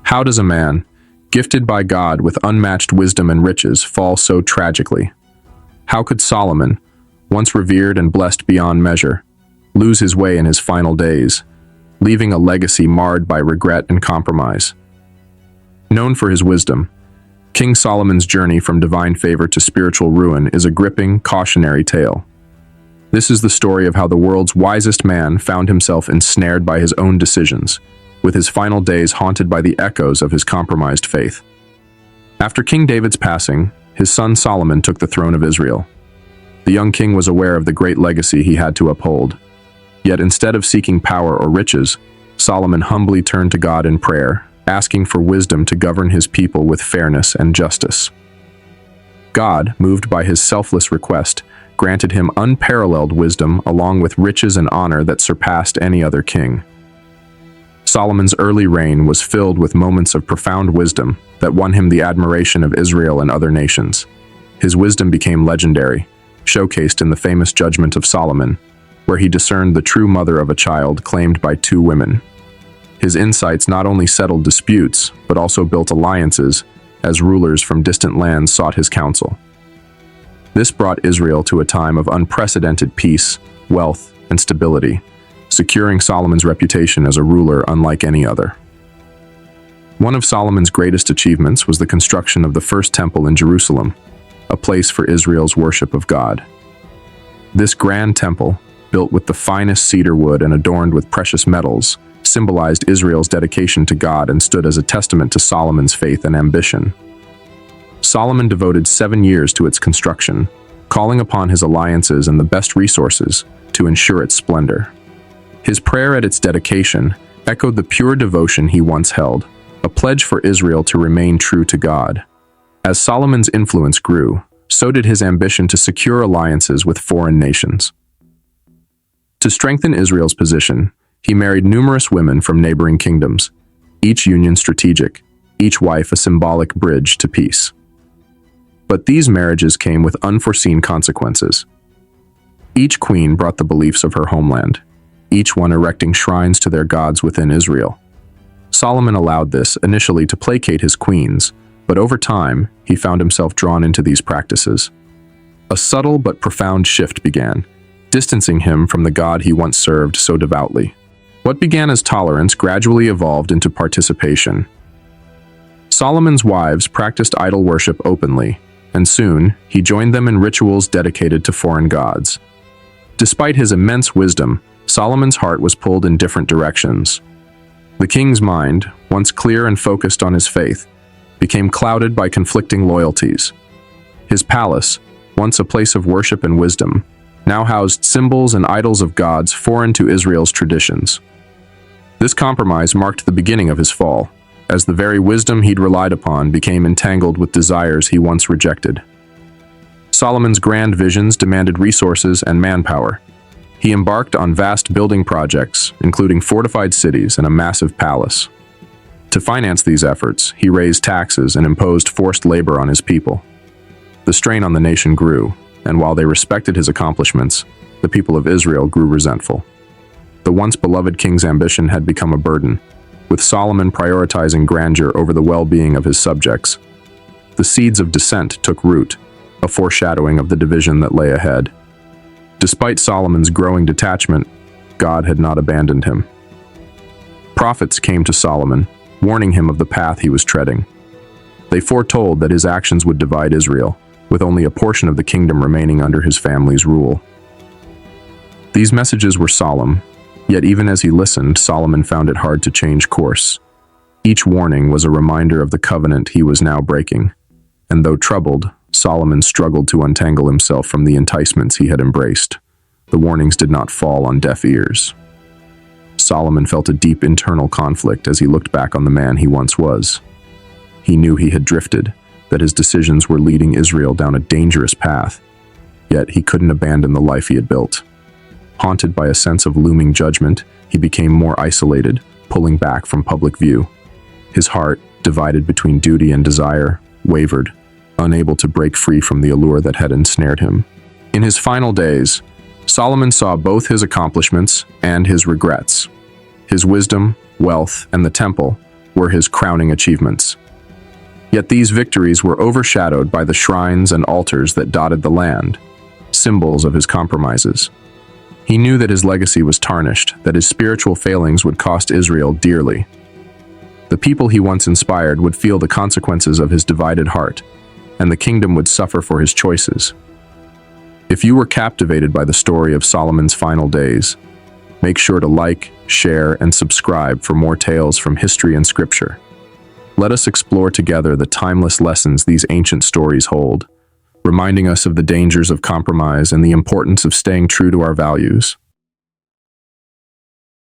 How does a man, gifted by God with unmatched wisdom and riches, fall so tragically? How could Solomon, once revered and blessed beyond measure, lose his way in his final days, leaving a legacy marred by regret and compromise? Known for his wisdom, King Solomon's journey from divine favor to spiritual ruin is a gripping, cautionary tale. This is the story of how the world's wisest man found himself ensnared by his own decisions, with his final days haunted by the echoes of his compromised faith. After King David's passing, his son Solomon took the throne of Israel. The young king was aware of the great legacy he had to uphold. Yet instead of seeking power or riches, Solomon humbly turned to God in prayer, asking for wisdom to govern his people with fairness and justice. God, moved by his selfless request, granted him unparalleled wisdom along with riches and honor that surpassed any other king. Solomon's early reign was filled with moments of profound wisdom that won him the admiration of Israel and other nations. His wisdom became legendary, showcased in the famous Judgment of Solomon, where he discerned the true mother of a child claimed by two women. His insights not only settled disputes, but also built alliances as rulers from distant lands sought his counsel. This brought Israel to a time of unprecedented peace, wealth, and stability, securing Solomon's reputation as a ruler unlike any other. One of Solomon's greatest achievements was the construction of the first temple in Jerusalem, a place for Israel's worship of God. This grand temple, built with the finest cedar wood and adorned with precious metals, symbolized Israel's dedication to God and stood as a testament to Solomon's faith and ambition. Solomon devoted 7 years to its construction, calling upon his alliances and the best resources to ensure its splendor. His prayer at its dedication echoed the pure devotion he once held, a pledge for Israel to remain true to God. As Solomon's influence grew, so did his ambition to secure alliances with foreign nations. To strengthen Israel's position, he married numerous women from neighboring kingdoms, each union strategic, each wife a symbolic bridge to peace. But these marriages came with unforeseen consequences. Each queen brought the beliefs of her homeland, each one erecting shrines to their gods within Israel. Solomon allowed this initially to placate his queens, but over time, he found himself drawn into these practices. A subtle but profound shift began, distancing him from the God he once served so devoutly. What began as tolerance gradually evolved into participation. Solomon's wives practiced idol worship openly, and soon he joined them in rituals dedicated to foreign gods. Despite his immense wisdom, Solomon's heart was pulled in different directions. The king's mind, once clear and focused on his faith, became clouded by conflicting loyalties. His palace, once a place of worship and wisdom, now housed symbols and idols of gods foreign to Israel's traditions. This compromise marked the beginning of his fall, as the very wisdom he'd relied upon became entangled with desires he once rejected. Solomon's grand visions demanded resources and manpower. He embarked on vast building projects, including fortified cities and a massive palace. To finance these efforts, he raised taxes and imposed forced labor on his people. The strain on the nation grew, and while they respected his accomplishments, the people of Israel grew resentful. The once beloved king's ambition had become a burden, with Solomon prioritizing grandeur over the well-being of his subjects. The seeds of dissent took root, a foreshadowing of the division that lay ahead. Despite Solomon's growing detachment, God had not abandoned him. Prophets came to Solomon, warning him of the path he was treading. They foretold that his actions would divide Israel, with only a portion of the kingdom remaining under his family's rule. These messages were solemn, yet even as he listened, Solomon found it hard to change course. Each warning was a reminder of the covenant he was now breaking, and though troubled, Solomon struggled to untangle himself from the enticements he had embraced. The warnings did not fall on deaf ears. Solomon felt a deep internal conflict as he looked back on the man he once was. He knew he had drifted, that his decisions were leading Israel down a dangerous path, yet he couldn't abandon the life he had built. Haunted by a sense of looming judgment, he became more isolated, pulling back from public view. His heart, divided between duty and desire, wavered, unable to break free from the allure that had ensnared him. In his final days, Solomon saw both his accomplishments and his regrets. His wisdom, wealth, and the temple, were his crowning achievements. Yet these victories were overshadowed by the shrines and altars that dotted the land, symbols of his compromises. He knew that his legacy was tarnished, that his spiritual failings would cost Israel dearly. The people he once inspired would feel the consequences of his divided heart, and the kingdom would suffer for his choices. If you were captivated by the story of Solomon's final days, make sure to like, share, and subscribe for more tales from history and scripture. Let us explore together the timeless lessons these ancient stories hold, reminding us of the dangers of compromise and the importance of staying true to our values.